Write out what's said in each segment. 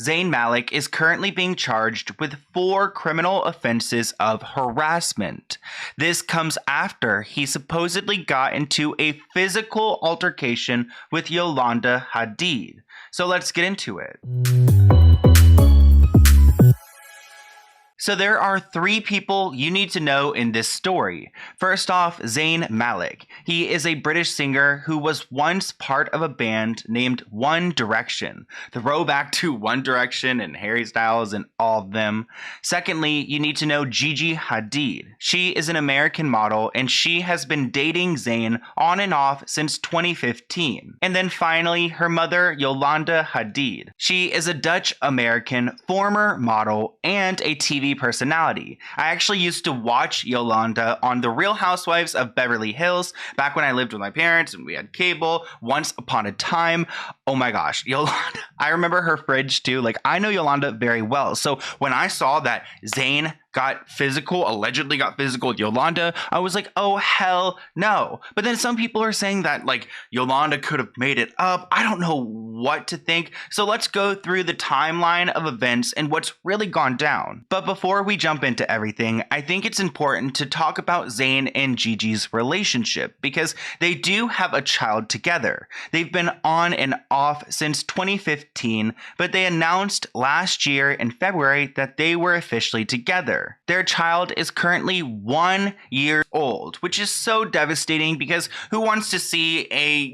Zayn Malik is currently being charged with 4 criminal offenses of harassment. This comes after he supposedly got into a physical altercation with Yolanda Hadid. So let's get into it. So there are 3 people you need to know in this story. First off, Zayn Malik. He is a British singer who was once part of a band named One Direction. Throwback to One Direction and Harry Styles and all of them. Secondly, you need to know Gigi Hadid. She is an American model and she has been dating Zayn on and off since 2015. And then finally, her mother, Yolanda Hadid. She is a Dutch-American former model and a TV personality. I actually used to watch Yolanda on The Real Housewives of Beverly Hills back when I lived with my parents and we had cable once upon a time. Oh my gosh, Yolanda. I remember her fridge too. Like, I know Yolanda very well. So when I saw that Zayn allegedly got physical with Yolanda, I was like, oh hell no. But then some people are saying that like Yolanda could have made it up. I don't know what to think. So let's go through the timeline of events and what's really gone down. But before we jump into everything, I think it's important to talk about Zayn and Gigi's relationship because they do have a child together. They've been on and off since 2015, but they announced last year in February that they were officially together. Their child is currently 1 year old, which is so devastating because who wants to see a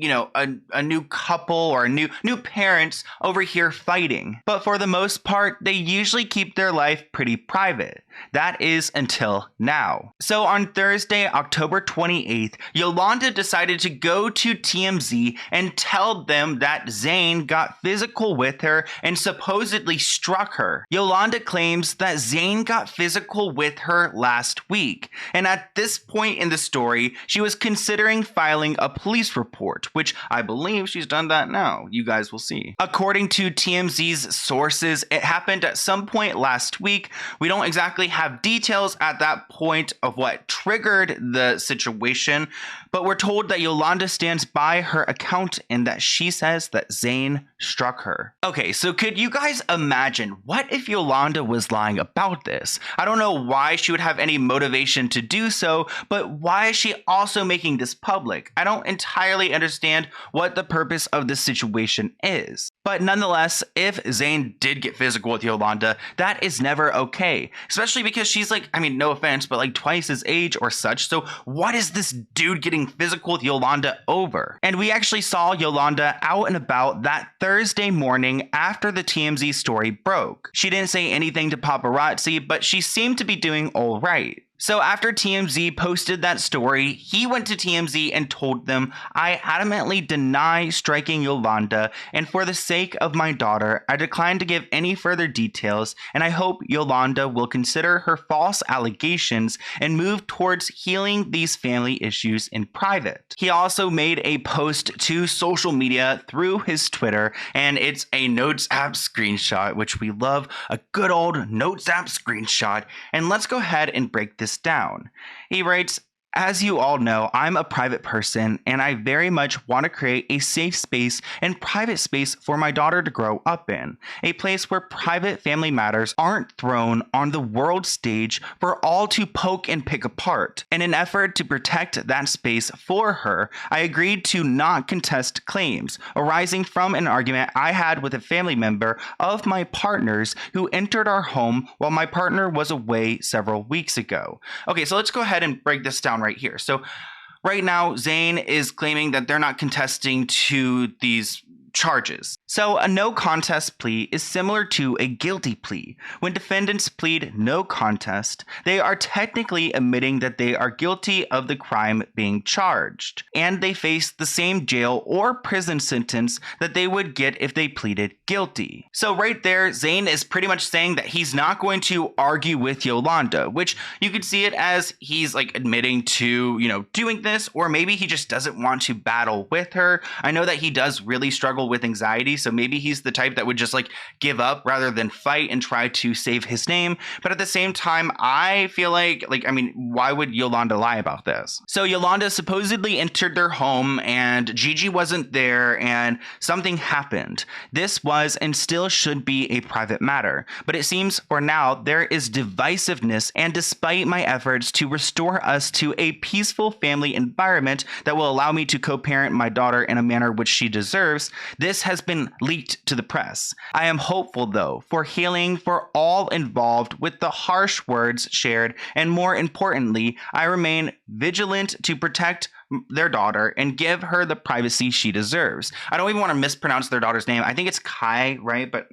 new couple or new parents over here fighting? But for the most part, they usually keep their life pretty private. That is until now. So on Thursday, October 28th, Yolanda decided to go to TMZ and tell them that Zayn got physical with her and supposedly struck her. Yolanda claims that Zayn got physical with her last week. And at this point in the story, she was considering filing a police report, which I believe she's done that now. You guys will see. According to TMZ's sources, it happened at some point last week. We don't exactly have details at that point of what triggered the situation, but we're told that Yolanda stands by her account and that she says that Zayn struck her. Okay, so could you guys imagine what if Yolanda was lying about this? I don't know why she would have any motivation to do so, but why is she also making this public? I don't entirely understand what the purpose of this situation is. But nonetheless, if Zayn did get physical with Yolanda, that is never okay. Especially because she's like, I mean, no offense, but like twice his age or such. So what is this dude getting physical with Yolanda over? And we actually saw Yolanda out and about that Thursday morning after the TMZ story broke. She didn't say anything to paparazzi, but she seemed to be doing all right. So after TMZ posted that story, he went to TMZ and told them, I adamantly deny striking Yolanda, and for the sake of my daughter, I decline to give any further details, and I hope Yolanda will consider her false allegations and move towards healing these family issues in private. He also made a post to social media through his Twitter, and it's a Notes app screenshot, which we love, a good old Notes app screenshot, and let's go ahead and break this down. He writes, as you all know, I'm a private person and I very much want to create a safe space and private space for my daughter to grow up in. A place where private family matters aren't thrown on the world stage for all to poke and pick apart. In an effort to protect that space for her, I agreed to not contest claims arising from an argument I had with a family member of my partner's who entered our home while my partner was away several weeks ago. Okay, so let's go ahead and break this down right here. So right now, Zayn is claiming that they're not contesting to these charges. So a no contest plea is similar to a guilty plea. When defendants plead no contest, they are technically admitting that they are guilty of the crime being charged, and they face the same jail or prison sentence that they would get if they pleaded guilty. So right there, Zayn is pretty much saying that he's not going to argue with Yolanda, which you could see it as he's like admitting to, doing this, or maybe he just doesn't want to battle with her. I know that he does really struggle struggle with anxiety, so maybe he's the type that would just like give up rather than fight and try to save his name. But at the same time, I feel like I mean, why would Yolanda lie about this? So Yolanda supposedly entered their home and Gigi wasn't there and something happened. This was and still should be a private matter, but it seems for now there is divisiveness, and despite my efforts to restore us to a peaceful family environment that will allow me to co-parent my daughter in a manner which she deserves, this has been leaked to the press. I am hopeful though for healing for all involved with the harsh words shared, and more importantly, I remain vigilant to protect their daughter and give her the privacy she deserves. I don't even want to mispronounce their daughter's name. I think it's Kai, right? But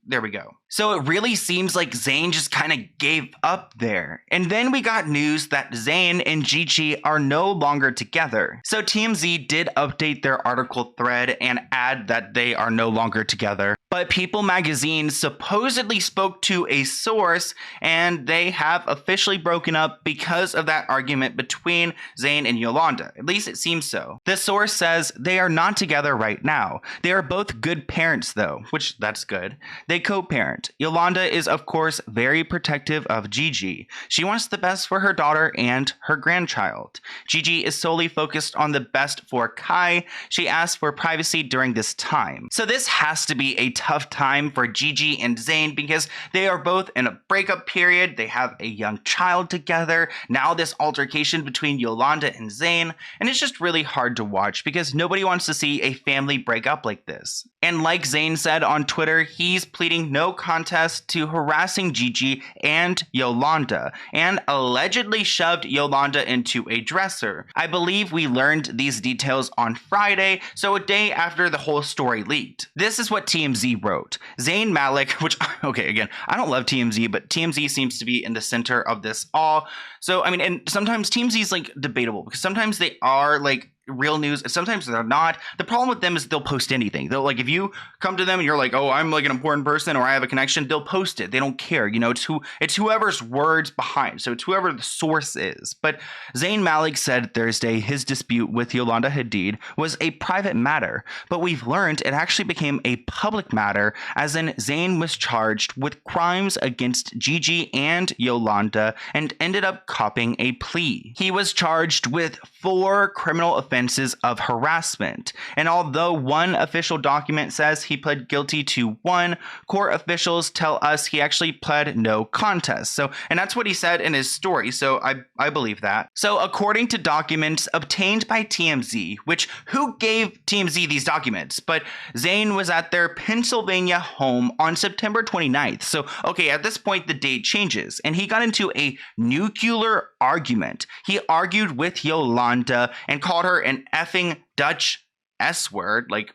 there we go. So it really seems like Zayn just kind of gave up there. And then we got news that Zayn and Gichi are no longer together. So TMZ did update their article thread and add that they are no longer together. But People magazine supposedly spoke to a source, and they have officially broken up because of that argument between Zayn and Yolanda. At least it seems so. The source says they are not together right now. They are both good parents though, which that's good. They co-parent. Yolanda is of course very protective of Gigi. She wants the best for her daughter and her grandchild. Gigi is solely focused on the best for Kai. She asked for privacy during this time. So this has to be a tough time for Gigi and Zayn because they are both in a breakup period. They have a young child together. Now this altercation between Yolanda and Zayn, and it's just really hard to watch because nobody wants to see a family break up like this. And like Zayn said on Twitter, he's pleading no contest to harassing Gigi and Yolanda, and allegedly shoved Yolanda into a dresser. I believe we learned these details on Friday, so a day after the whole story leaked. This is what TMZ wrote. Zayn Malik, which, okay, again, I don't love TMZ, but TMZ seems to be in the center of this all. So, I mean, and sometimes TMZ is like debatable because sometimes they are like real news and sometimes they're not. The problem with them is they'll post anything. They'll like, if you come to them and you're like, oh, I'm like an important person or I have a connection, they'll post it. They don't care. You know, it's whoever's words behind. So it's whoever the source is. But Zayn Malik said Thursday his dispute with Yolanda Hadid was a private matter, but we've learned it actually became a public matter, as in Zayn was charged with crimes against Gigi and Yolanda and ended up copping a plea. He was charged with 4 criminal offenses of harassment, and although one official document says he pled guilty to 1, court officials tell us he actually pled no contest. So, and that's what he said in his story, so I believe that. So according to documents obtained by TMZ, which who gave TMZ these documents? But Zayn was at their Pennsylvania home on September 29th. So okay, at this point the date changes, and he got into a nuclear argument. He argued with Yolanda and called her an effing Dutch S word, like,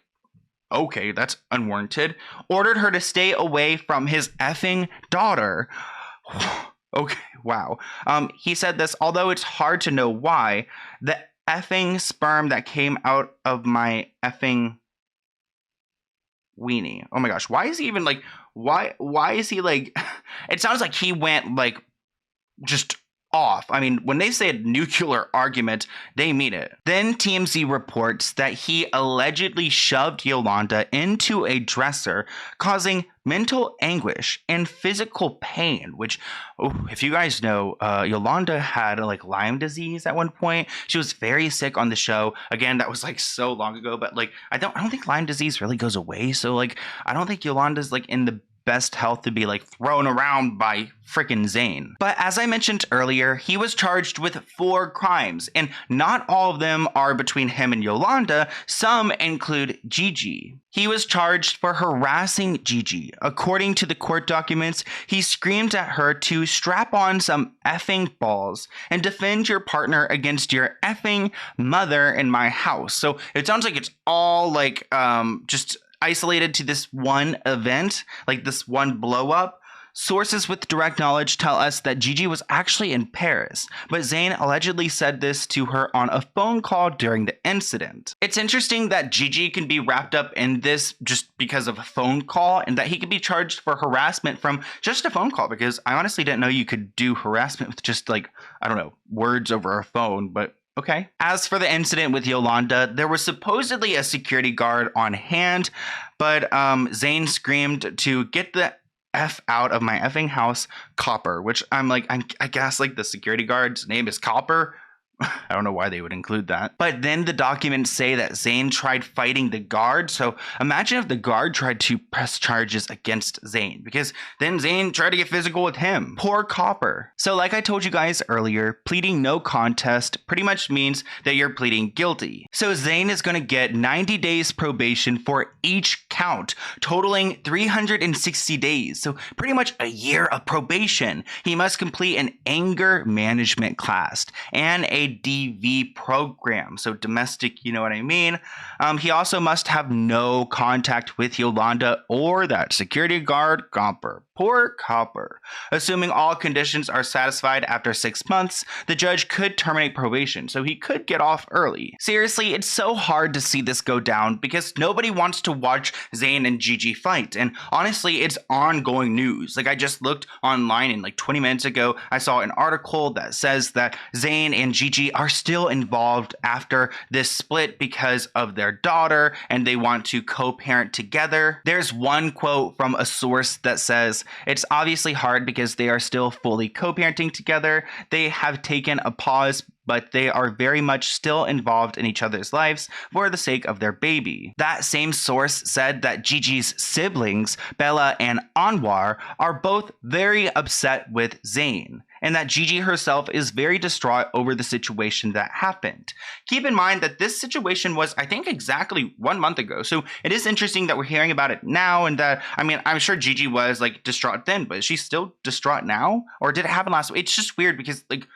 okay, that's unwarranted. Ordered her to stay away from his effing daughter. Okay, wow. He said this, although it's hard to know why, the effing sperm that came out of my effing weenie. Oh my gosh, why is he even like, why is he like, it sounds like he went like just off. I mean, when they say a nuclear argument, they mean it. Then TMZ reports that he allegedly shoved Yolanda into a dresser, causing mental anguish and physical pain, which, if you guys know, Yolanda had like Lyme disease at one point. She was very sick on the show. Again, that was like so long ago, but like, I don't think Lyme disease really goes away. So like, I don't think Yolanda's like in the best health to be like thrown around by freaking Zayn. But as I mentioned earlier, he was charged with 4 crimes, and not all of them are between him and Yolanda. Some include Gigi. He was charged for harassing Gigi. According to the court documents, he screamed at her to strap on some effing balls and defend your partner against your effing mother in my house. So it sounds like it's all like just isolated to this one event, like this one blow up. Sources with direct knowledge tell us that Gigi was actually in Paris, but Zayn allegedly said this to her on a phone call during the incident. It's interesting that Gigi can be wrapped up in this just because of a phone call, and that he could be charged for harassment from just a phone call, because I honestly didn't know you could do harassment with just like, I don't know, words over a phone, but Okay. As for the incident with Yolanda, there was supposedly a security guard on hand, but Zayn screamed to get the F out of my effing house, Copper, which I guess like the security guard's name is Copper. I don't know why they would include that. But then the documents say that Zayn tried fighting the guard. So imagine if the guard tried to press charges against Zayn, because then Zayn tried to get physical with him. Poor Copper. So like I told you guys earlier, pleading no contest pretty much means that you're pleading guilty. So Zayn is going to get 90 days probation for each count, totaling 360 days. So pretty much a year of probation. He must complete an anger management class and a DV program, so domestic, you know what I mean. He also must have no contact with Yolanda or that security guard, Copper. Poor Copper. Assuming all conditions are satisfied after 6 months, the judge could terminate probation, so he could get off early. Seriously, it's so hard to see this go down because nobody wants to watch Zayn and Gigi fight, and honestly, it's ongoing news. Like, I just looked online and like 20 minutes ago, I saw an article that says that Zayn and Gigi are still involved after this split because of their daughter, and they want to co-parent together. There's one quote from a source that says, "It's obviously hard because they are still fully co-parenting together. They have taken a pause, but they are very much still involved in each other's lives for the sake of their baby." That same source said that Gigi's siblings, Bella and Anwar, are both very upset with Zayn, and that Gigi herself is very distraught over the situation that happened. Keep in mind that this situation was, I think, exactly 1 month ago, so it is interesting that we're hearing about it now, and that, I mean, I'm sure Gigi was, like, distraught then, but is she still distraught now? Or did it happen last week? It's just weird because, like,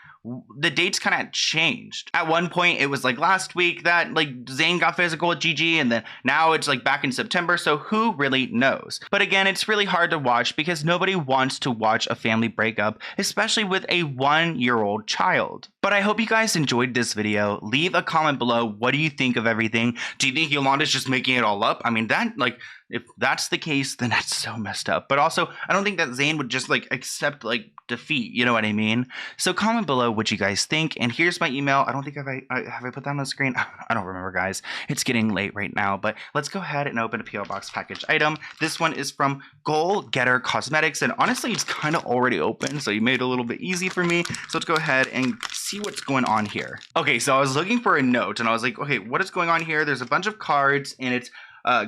the dates kind of changed. At one point, it was like last week that like Zayn got physical with Gigi, and then now it's like back in September, so who really knows? But again, it's really hard to watch because nobody wants to watch a family breakup, especially with a 1-year-old child. But I hope you guys enjoyed this video. Leave a comment below. What do you think of everything? Do you think Yolanda's just making it all up? I mean, that, like, if that's the case, then that's so messed up. But also, I don't think that Zayn would just like accept like defeat, you know what I mean? So comment below what you guys think, and here's my email. I don't think have I put that on the screen? I don't remember, guys. It's getting late right now, but let's go ahead and open a PO Box package item. This one is from Goal Getter Cosmetics, and honestly, it's kind of already open, so you made it a little bit easy for me. So let's go ahead and see what's going on here. Okay, so I was looking for a note, and I was like, okay, what is going on here? There's a bunch of cards, and it's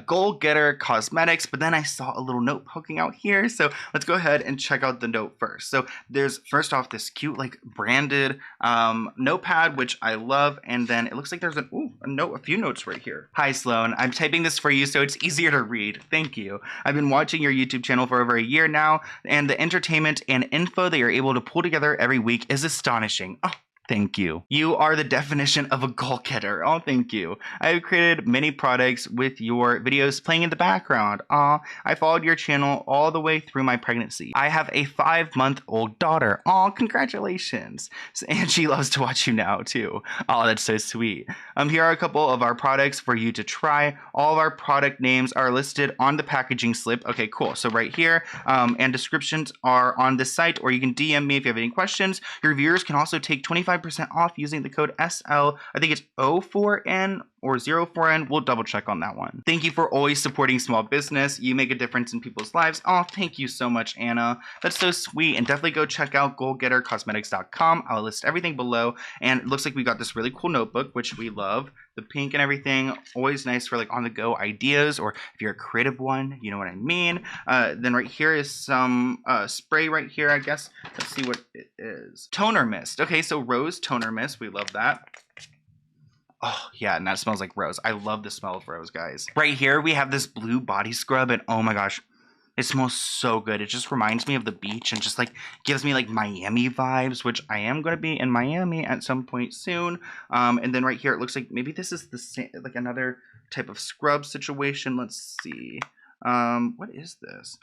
Goal Getter Cosmetics, but then I saw a little note poking out here, so let's go ahead and check out the note first. So there's first off this cute like branded notepad, which I love, and then it looks like there's a few notes right here. Hi Sloan, I'm typing this for you so it's easier to read. Thank you. I've been watching your YouTube channel for over a year now, and the entertainment and info that you're able to pull together every week is astonishing. Oh, thank you. You are the definition of a goal getter. Oh, thank you. I have created many products with your videos playing in the background. Aw, I followed your channel all the way through my pregnancy. I have a 5-month-old daughter. Aw, congratulations. And she loves to watch you now, too. Oh, that's so sweet. Here are a couple of our products for you to try. All of our product names are listed on the packaging slip. Okay, cool. So right here, and descriptions are on this site, or you can DM me if you have any questions. Your viewers can also take 25% off using the code SL, I think it's 04N or 04N. We'll double check on that one. Thank you for always supporting small business. You make a difference in people's lives. Oh, thank you so much, Anna. That's so sweet. And definitely go check out goalgettercosmetics.com. I'll list everything below. And it looks like we got this really cool notebook, which we love. The pink and everything, always nice for like on-the-go ideas, or if you're a creative one, you know what I mean. Then right here is some spray right here, I guess. Let's see what it is. Toner mist. Okay, so rose toner mist. We love that. Oh, yeah, and that smells like rose. I love the smell of rose, guys. Right here, we have this blue body scrub, and oh my gosh, it smells so good. It just reminds me of the beach and just like gives me like Miami vibes, which I am going to be in Miami at some point soon. And then right here, it looks like maybe this is the same, like another type of scrub situation. Let's see. What is this?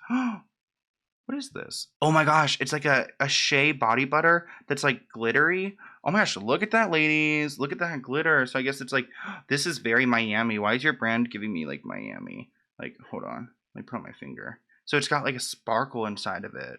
What is this? Oh my gosh, it's like a Shea body butter that's like glittery. Oh my gosh, look at that, ladies. Look at that glitter. So I guess it's like, this is very Miami. Why is your brand giving me like Miami? Like, hold on. Let me put on my finger. So it's got like a sparkle inside of it.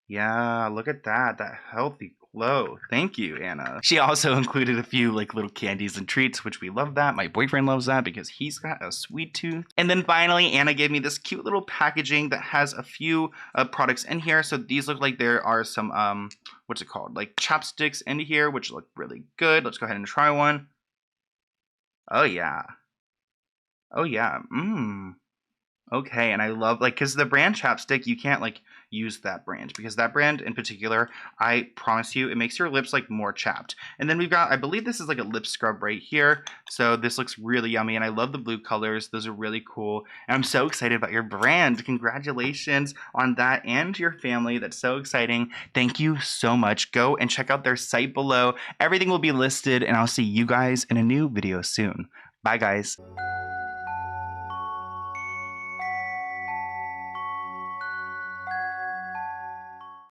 Yeah, look at that. That healthy Whoa, thank you, Anna. She also included a few like little candies and treats, which we love that. My boyfriend loves that because he's got a sweet tooth. And then finally, Anna gave me this cute little packaging that has a few products in here. So these look like there are some, what's it called? Like chapsticks in here, which look really good. Let's go ahead and try one. Oh yeah. Oh yeah. Okay, and I love, like, because the brand chapstick, you can't, like, use that brand, because that brand in particular, I promise you, it makes your lips, like, more chapped. And then we've got, I believe this is, like, a lip scrub right here, so this looks really yummy, and I love the blue colors. Those are really cool, and I'm so excited about your brand. Congratulations on that and your family. That's so exciting. Thank you so much. Go and check out their site below. Everything will be listed, and I'll see you guys in a new video soon. Bye, guys.